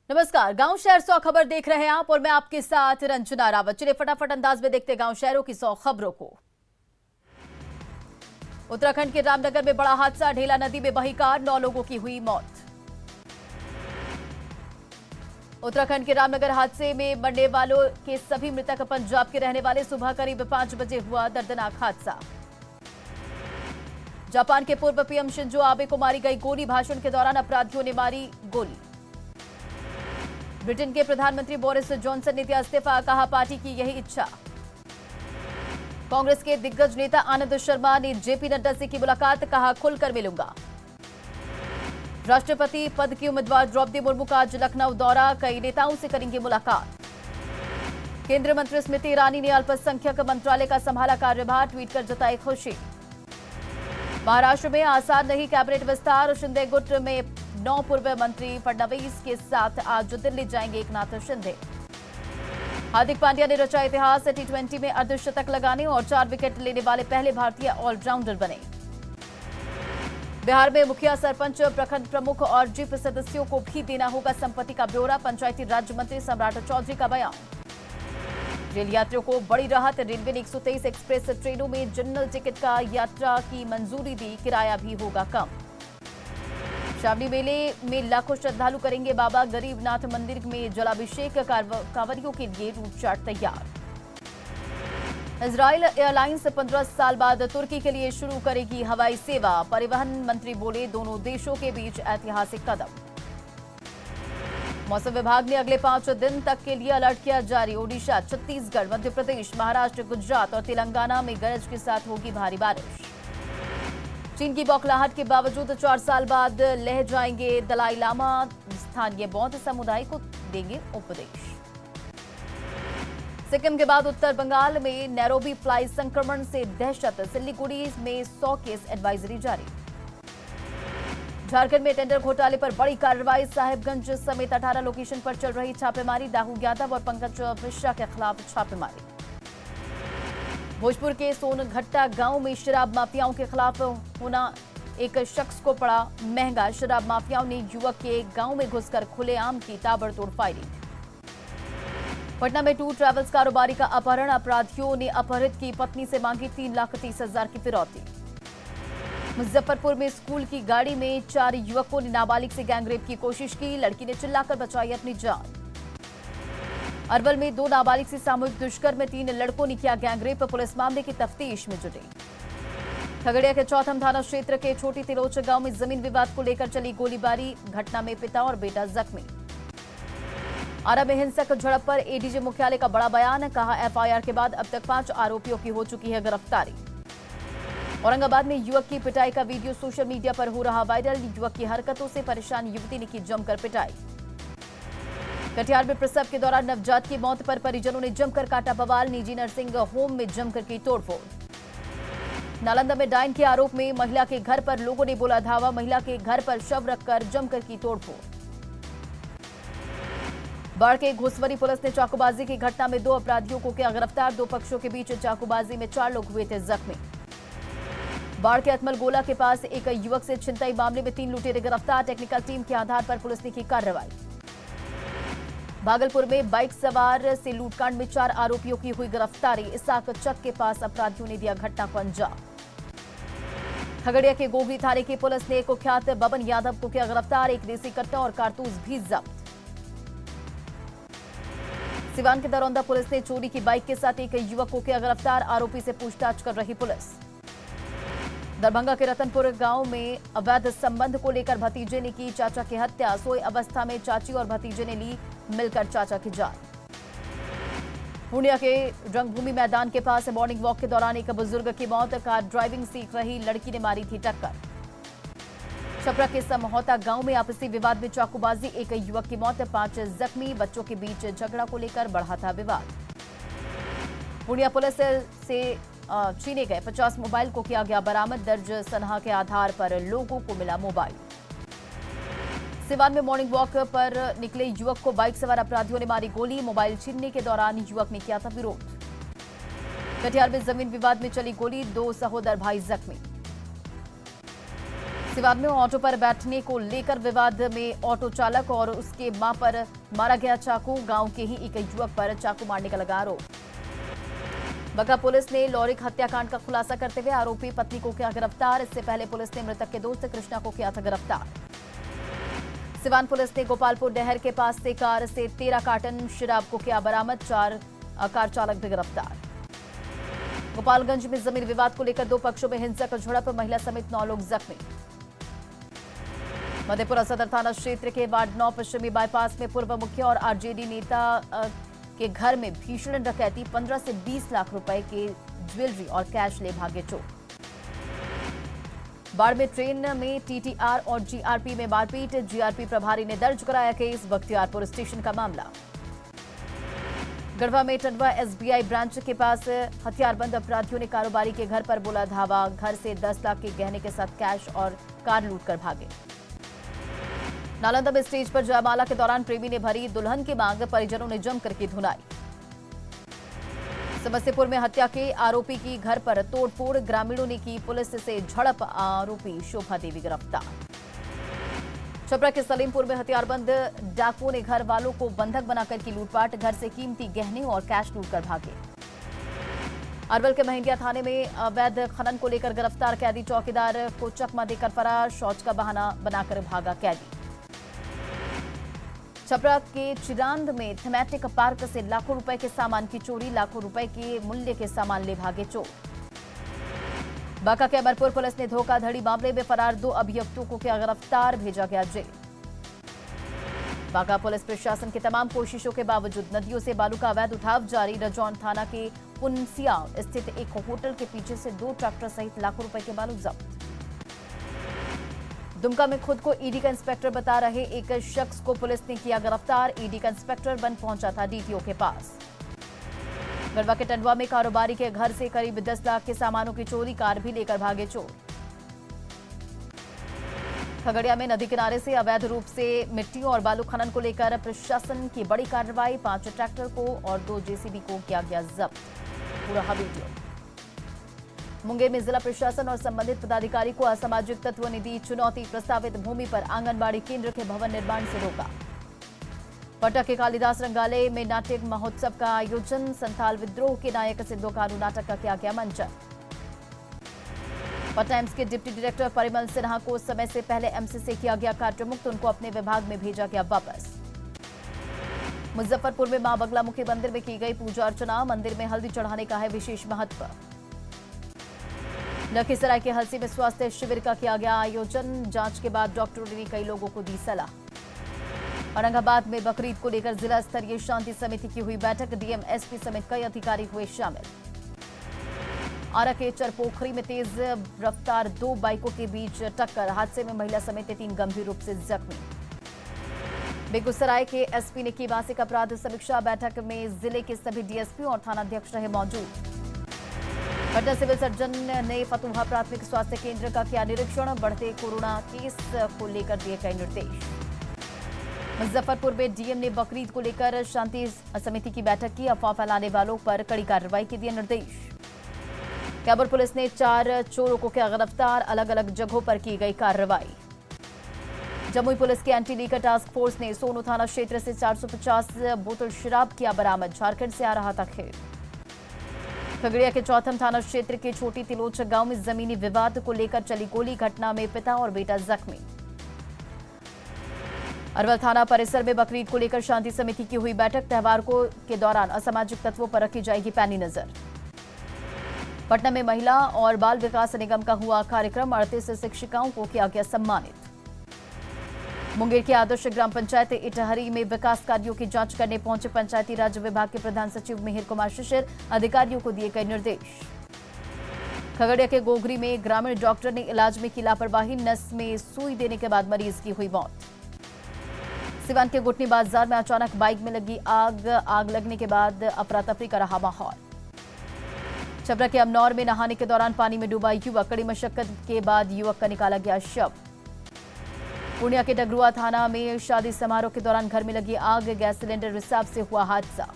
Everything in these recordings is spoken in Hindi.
नमस्कार, गांव शहर 100 खबर देख रहे हैं आप और मैं आपके साथ रंजना रावत। चलिए फटाफट अंदाज में देखते गांव शहरों की 100 खबरों को। उत्तराखंड के रामनगर में बड़ा हादसा, ढेला नदी में बही कार, 9 लोगों की हुई मौत। उत्तराखंड के रामनगर हादसे में मरने वालों के सभी मृतक पंजाब के रहने वाले। सुबह करीब 5 बजे हुआ दर्दनाक हादसा। जापान के पूर्व पीएम शिंजो आबे को मारी गई गोली, भाषण के दौरान अपराधियों ने मारी गोली। ब्रिटेन के प्रधानमंत्री बोरिस जॉनसन ने दिया इस्तीफा, कहा पार्टी की यही इच्छा। कांग्रेस के दिग्गज नेता आनंद शर्मा ने जेपी नड्डा से की मुलाकात, कहा खुलकर मिलूंगा। राष्ट्रपति पद की उम्मीदवार द्रौपदी मुर्मू का आज लखनऊ दौरा, कई नेताओं से करेंगे मुलाकात। केंद्रीय मंत्री स्मृति ईरानी ने अल्पसंख्यक मंत्रालय का संभाला कार्यभार, ट्वीट कर जताई खुशी। महाराष्ट्र में आसान नहीं कैबिनेट विस्तार, शिंदे गुट में 9 पूर्व मंत्री फडणवीस के साथ आज दिल्ली जाएंगे एकनाथ शिंदे। हार्दिक पांड्या ने रचा इतिहास, T20 में अर्धशतक लगाने और 4 विकेट लेने वाले पहले भारतीय ऑलराउंडर बने। बिहार में मुखिया, सरपंच, प्रखंड प्रमुख और जीप सदस्यों को भी देना होगा संपत्ति का ब्यौरा, पंचायती राज्य मंत्री सम्राट चौधरी का बयान। रेल यात्रियों को बड़ी राहत, रेलवे ने 123 एक्सप्रेस ट्रेनों में जनरल टिकट का यात्रा की मंजूरी दी, किराया भी होगा कम। श्रावणी मेले में लाखों श्रद्धालु करेंगे बाबा गरीबनाथ मंदिर में जलाभिषेक, कांवरियों के लिए रूट चार्ट तैयार। इजराइल एयरलाइंस 15 साल बाद तुर्की के लिए शुरू करेगी हवाई सेवा, परिवहन मंत्री बोले दोनों देशों के बीच ऐतिहासिक कदम। मौसम विभाग ने अगले 5 दिन तक के लिए अलर्ट किया जारी, ओडिशा, छत्तीसगढ़, मध्य प्रदेश, महाराष्ट्र, गुजरात और तेलंगाना में गरज के साथ होगी भारी बारिश। चीन की बौखलाहट के बावजूद 4 साल बाद लह जाएंगे दलाई लामा, स्थानीय बौद्ध समुदाय को देंगे उपदेश। सिक्किम के बाद उत्तर बंगाल में नैरोबी फ्लाई संक्रमण से दहशत, सिल्लीगुड़ी में 100 केस एडवाइजरी जारी। झारखंड में टेंडर घोटाले पर बड़ी कार्रवाई, साहिबगंज समेत 18 लोकेशन पर चल रही छापेमारी, दाहू यादव और पंकज मिश्रा के खिलाफ छापेमारी। भोजपुर के सोनघट्टा गांव में शराब माफियाओं के खिलाफ होना, एक शख्स को पड़ा महंगा, शराब माफियाओं ने युवक के गांव में घुसकर खुलेआम की ताबड़तोड़ फायरिंग। पटना में टूर ट्रैवल्स कारोबारी का अपहरण, अपराधियों ने अपहरित की पत्नी से मांगी 3,30,000 की फिरौती। मुजफ्फरपुर में स्कूल की गाड़ी में 4 युवकों ने नाबालिग से गैंगरेप की कोशिश की, लड़की ने चिल्लाकर बचाई अपनी जान। अरवल में 2 नाबालिग से सामूहिक दुष्कर्म में 3 लड़कों ने किया गैंगरेप, पुलिस मामले की तफ्तीश में जुटी। खगड़िया के चौथम थाना क्षेत्र के छोटी तिलोच गांव में जमीन विवाद को लेकर चली गोलीबारी, घटना में पिता और बेटा जख्मी। आरा में हिंसक झड़प पर एडीजी मुख्यालय का बड़ा बयान, कहा एफआईआर के बाद अब तक 5 आरोपियों की हो चुकी है गिरफ्तारी। औरंगाबाद में युवक की पिटाई का वीडियो सोशल मीडिया पर हो रहा वायरल, युवक की हरकतों से परेशान युवती ने की जमकर पिटाई। कटिहार में प्रसव के दौरान नवजात की मौत पर परिजनों ने जमकर काटा बवाल, निजी नर्सिंग होम में जमकर की तोड़फोड़। नालंदा में डायन के आरोप में महिला के घर पर लोगों ने बोला धावा, महिला के घर पर शव रखकर जमकर की तोड़फोड़। बाढ़ के घोसवरी पुलिस ने चाकूबाजी की घटना में 2 अपराधियों को किया गिरफ्तार, 2 पक्षों के बीच चाकूबाजी में 4 लोग हुए थे जख्मी। बाढ़ के अतमल गोला के पास एक युवक से छिनतई मामले में 3 लुटेरे गिरफ्तार, टेक्निकल टीम के आधार पर पुलिस ने की कार्रवाई। भागलपुर में बाइक सवार से लूटकांड में 4 आरोपियों की हुई गिरफ्तारी, इसाक चक के पास अपराधियों ने दिया घटना को अंजाम। खगड़िया के गोगरी थाने की पुलिस ने कुख्यात बबन यादव को किया गिरफ्तार, 1 देसी कट्टा और कारतूस भी जब्त। सिवान के दरौंदा पुलिस ने चोरी की बाइक के साथ एक युवक को किया गिरफ्तार, आरोपी से पूछताछ कर रही पुलिस। दरभंगा के रतनपुर गांव में अवैध संबंध को लेकर भतीजे ने की चाचा की हत्या, सोए अवस्था में चाची और भतीजे ने ली मिलकर चाचा की जान। पूर्णिया के रंगभूमि मैदान के पास मॉर्निंग वॉक के दौरान एक बुजुर्ग की मौत, कार ड्राइविंग सीख रही लड़की ने मारी थी टक्कर। छपरा के समहोता गांव में आपसी विवाद में चाकूबाजी, एक युवक की मौत, 5 जख्मी, बच्चों के बीच झगड़ा को लेकर बढ़ा था विवाद। पूर्णिया पुलिस से छीने गए 50 मोबाइल को किया गया बरामद, दर्ज सनहा के आधार पर लोगों को मिला मोबाइल। सिवान में मॉर्निंग वॉक पर निकले युवक को बाइक सवार अपराधियों ने मारी गोली, मोबाइल छीनने के दौरान युवक ने किया था विरोध। कटिहार में जमीन विवाद में चली गोली, 2 सहोदर भाई जख्मी। सिवान में ऑटो पर बैठने को लेकर विवाद में ऑटो चालक और उसके मां पर मारा गया चाकू। गांव के ही एक युवक पर चाकू मारने का लगा आरोप। बका पुलिस ने लॉरी हत्याकांड का खुलासा करते हुए आरोपी पत्नी को किया गिरफ्तार। इससे पहले पुलिस ने मृतक के दोस्त कृष्णा को किया था गिरफ्तार। सिवान पुलिस ने गोपालपुर नहर के पास से कार से 13 कार्टन शराब को किया बरामद। 4 कार चालक भी गिरफ्तार। गोपालगंज में जमीन विवाद को लेकर 2 पक्षों में हिंसक झड़प, महिला समेत 9 लोग जख्मी। मधेपुरा सदर थाना क्षेत्र के वार्ड 9 पश्चिमी बाईपास में पूर्व मुखिया और आरजेडी नेता के घर में भीषण डकैती। 15 से 20 लाख रुपए के ज्वेलरी और कैश ले भागे चोर। बाड़मेर ट्रेन में टीटीआर और जीआरपी में मारपीट, जीआरपी प्रभारी ने दर्ज कराया केस। बख्तियारपुर स्टेशन का मामला। गढ़वा में टंडवा एसबीआई ब्रांच के पास हथियारबंद अपराधियों ने कारोबारी के घर पर बोला धावा। घर से 10 लाख के गहने के साथ कैश और कार लूटकर भागे। नालंदा में स्टेज पर जयमाला के दौरान प्रेमी ने भरी दुल्हन की मांग, परिजनों ने जमकर की धुनाई। समस्तीपुर में हत्या के आरोपी की घर पर तोड़फोड़, ग्रामीणों ने की पुलिस से झड़प। आरोपी शोभा देवी गिरफ्तार। छपरा के सलीमपुर में हथियारबंद डाकुओं ने घर वालों को बंधक बनाकर की लूटपाट। घर से कीमती गहने और कैश लूटकर भागे। अरवल के महिंदिया थाने में अवैध खनन को लेकर गिरफ्तार कैदी, चौकीदार को चकमा देकर फरार। शौच का बहाना बनाकर भागा कैदी। छपरा के चिरांद में थीमेटिक पार्क से लाखों रुपए के सामान की चोरी। लाखों रुपए के मूल्य के सामान ले भागे चोर। बांका के अमरपुर पुलिस ने धोखाधड़ी मामले में फरार 2 अभियुक्तों को किया गिरफ्तार, भेजा गया जेल। बांका पुलिस प्रशासन की तमाम कोशिशों के बावजूद नदियों से बालू का अवैध उठाव जारी। रजौन थाना के पुनसिया स्थित एक होटल के पीछे से 2 ट्रैक्टर सहित लाखों रुपए के बालू जब्त। दुमका में खुद को ईडी का इंस्पेक्टर बता रहे एक शख्स को पुलिस ने किया गिरफ्तार। ईडी का इंस्पेक्टर बन पहुंचा था डीटीओ के पास। गढ़वा के टंडवा में कारोबारी के घर से करीब 10 लाख के सामानों की चोरी, कार भी लेकर भागे चोर। खगड़िया में नदी किनारे से अवैध रूप से मिट्टी और बालू खनन को लेकर प्रशासन की बड़ी कार्रवाई। 5 ट्रैक्टर को और 2 जेसीबी को किया गया जब्त। पूरा वीडियो। मुंगेर में जिला प्रशासन और संबंधित पदाधिकारी को असामाजिक तत्वों ने दी चुनौती। प्रस्तावित भूमि पर आंगनबाड़ी केंद्र के भवन निर्माण से रोका। पटना के कालिदास रंगालय में नाट्य महोत्सव का आयोजन। संथाल विद्रोह के नायक सिद्धो कानू नाटक का किया गया मंचन। पटना एम्स के डिप्टी डायरेक्टर परिमल सिन्हा को समय से पहले एमसी से किया गया कार्यमुक्त। उनको अपने विभाग में भेजा गया वापस। मुजफ्फरपुर में मां बगलामुखी मंदिर में की गई पूजा अर्चना। मंदिर में हल्दी चढ़ाने का है विशेष महत्व। लखीसराय के हलसी में स्वास्थ्य शिविर का किया गया आयोजन। जांच के बाद डॉक्टरों ने कई लोगों को दी सलाह। औरंगाबाद में बकरीद को लेकर जिला स्तरीय शांति समिति की हुई बैठक। डीएम, एसपी समेत कई अधिकारी हुए शामिल। आरा के चरपोखरी में तेज रफ्तार 2 बाइकों के बीच टक्कर। हादसे में महिला समेत 3 गंभीर रूप से जख्मी। बेगूसराय के एसपी ने की मासिक अपराध समीक्षा बैठक में जिले के सभी डीएसपी और थानाध्यक्ष रहे मौजूद। पटना सिविल सर्जन ने फतुहा प्राथमिक स्वास्थ्य केंद्र का किया निरीक्षण। बढ़ते कोरोना केस को लेकर दिए गए निर्देश। मुजफ्फरपुर में डीएम ने बकरीद को लेकर शांति समिति की बैठक की। अफवाह फैलाने वालों पर कड़ी कार्रवाई के दिए निर्देश। कैबर पुलिस ने 4 चोरों को किया गिरफ्तार। अलग अलग जगहों पर की गई कार्रवाई। जमुई पुलिस की एंटी लीकर टास्क फोर्स ने सोनू थाना क्षेत्र से 450 बोतल शराब किया बरामद। झारखंड से आ रहा था खेत। खगड़िया के चौथम थाना क्षेत्र के छोटी तिलोच गांव में जमीनी विवाद को लेकर चली गोली। घटना में पिता और बेटा जख्मी। अरवल थाना परिसर में बकरीद को लेकर शांति समिति की हुई बैठक। त्योहार के दौरान असामाजिक तत्वों पर रखी जाएगी पैनी नजर। पटना में महिला और बाल विकास निगम का हुआ कार्यक्रम। 38 शिक्षिकाओं को किया गया सम्मानित। मुंगेर के आदर्श ग्राम पंचायत इटहरी में विकास कार्यों की जांच करने पहुंचे पंचायती राज विभाग के प्रधान सचिव मिहिर कुमार शिशिर। अधिकारियों को दिए गए निर्देश। खगड़िया के गोगरी में ग्रामीण डॉक्टर ने इलाज में की लापरवाही। नस में सुई देने के बाद मरीज की हुई मौत। सिवान के गुटनी बाजार में अचानक बाइक में लगी आग लगने के बाद अफरा तफरी का रहा माहौल। छपरा के अमनौर में नहाने के दौरान पानी में डूबा युवक। कड़ी मशक्कत के बाद युवक का निकाला गया शव। पूर्णिया के डगरुआ थाना में शादी समारोह के दौरान घर में लगी आग। गैस सिलेंडर रिसाव से हुआ हादसा।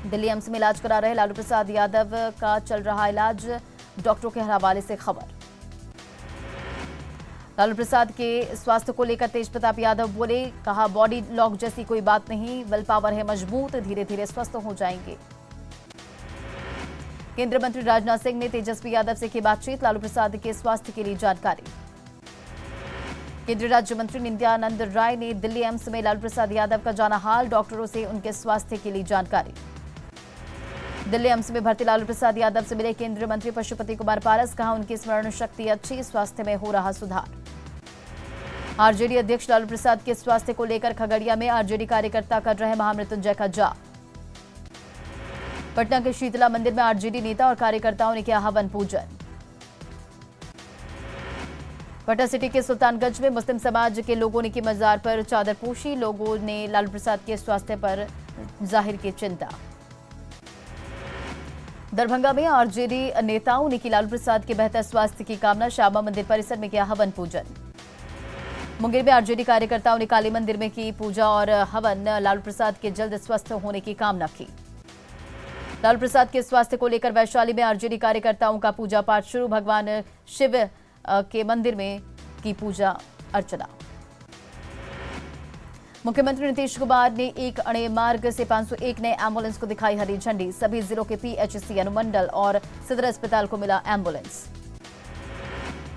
दिल्ली एम्स में इलाज करा रहे लालू प्रसाद यादव का चल रहा इलाज। डॉक्टरों के हवाले से खबर। लालू प्रसाद के स्वास्थ्य को लेकर तेज प्रताप यादव बोले, कहा बॉडी लॉक जैसी कोई बात नहीं, विल पावर है मजबूत, धीरे धीरे स्वस्थ हो जाएंगे। केंद्रीय मंत्री राजनाथ सिंह ने तेजस्वी यादव से की बातचीत, लालू प्रसाद के स्वास्थ्य के लिए जानकारी। केंद्रीय राज्य मंत्री नित्यानंद राय ने दिल्ली एम्स में लालू प्रसाद यादव का जाना हाल, डॉक्टरों से उनके स्वास्थ्य के लिए जानकारी। दिल्ली एम्स में भर्ती लालू प्रसाद यादव से मिले केंद्रीय मंत्री पशुपति कुमार पारस, कहा उनकी स्मरण शक्ति अच्छी, स्वास्थ्य में हो रहा सुधार। आरजेडी अध्यक्ष लालू प्रसाद के स्वास्थ्य को लेकर खगड़िया में आरजेडी कार्यकर्ता कर रहे महामृत्युंजय का जाप। पटना के शीतला मंदिर में आरजेडी नेता और कार्यकर्ताओं ने किया हवन पूजन। पटना सिटी के सुल्तानगंज में मुस्लिम समाज के लोगों ने की मजार पर चादर पोशी, लोगों ने लालू प्रसाद के स्वास्थ्य पर जाहिर की चिंता। दरभंगा में आरजेडी नेताओं ने की लालू प्रसाद के बेहतर स्वास्थ्य की कामना, श्यामा मंदिर परिसर में किया हवन पूजन। मुंगेर में आरजेडी कार्यकर्ताओं ने काली मंदिर में की पूजा और हवन, लालू प्रसाद के जल्द स्वस्थ होने की कामना की। लालू प्रसाद के स्वास्थ्य को लेकर वैशाली में आरजेडी कार्यकर्ताओं का पूजा पाठ शुरू, भगवान शिव के मंदिर में की पूजा अर्चना। मुख्यमंत्री नीतीश कुमार ने एक अणे मार्ग से 501 नए एम्बुलेंस को दिखाई हरी झंडी, सभी जिलों के पीएचसी अनुमंडल और सदर अस्पताल को मिला एम्बुलेंस।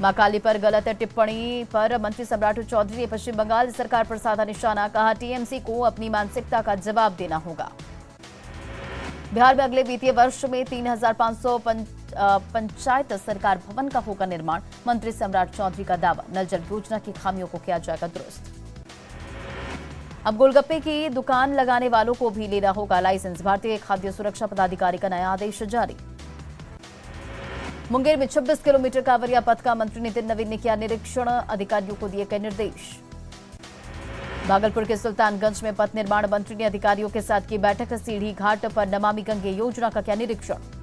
मां काली पर गलत टिप्पणी पर मंत्री सम्राट चौधरी ने पश्चिम बंगाल सरकार पर साधा निशाना, कहा टीएमसी को अपनी मानसिकता का जवाब देना होगा। बिहार में अगले वित्तीय वर्ष में 3,500 पंचायत सरकार भवन का होगा निर्माण, मंत्री सम्राट चौधरी का दावा, नल जल योजना की खामियों को किया जाएगा दुरुस्त। अब गोलगप्पे की दुकान लगाने वालों को भी लेना होगा लाइसेंस, भारतीय खाद्य सुरक्षा पदाधिकारी का नया आदेश जारी। मुंगेर में 26 किलोमीटर कांवरिया पथ का मंत्री नितिन नवीन ने किया निरीक्षण, अधिकारियों को दिए गए निर्देश। भागलपुर के सुल्तानगंज में पथ निर्माण मंत्री ने अधिकारियों के साथ की बैठक, सीढ़ी घाट पर नमामि गंगे योजना का किया निरीक्षण।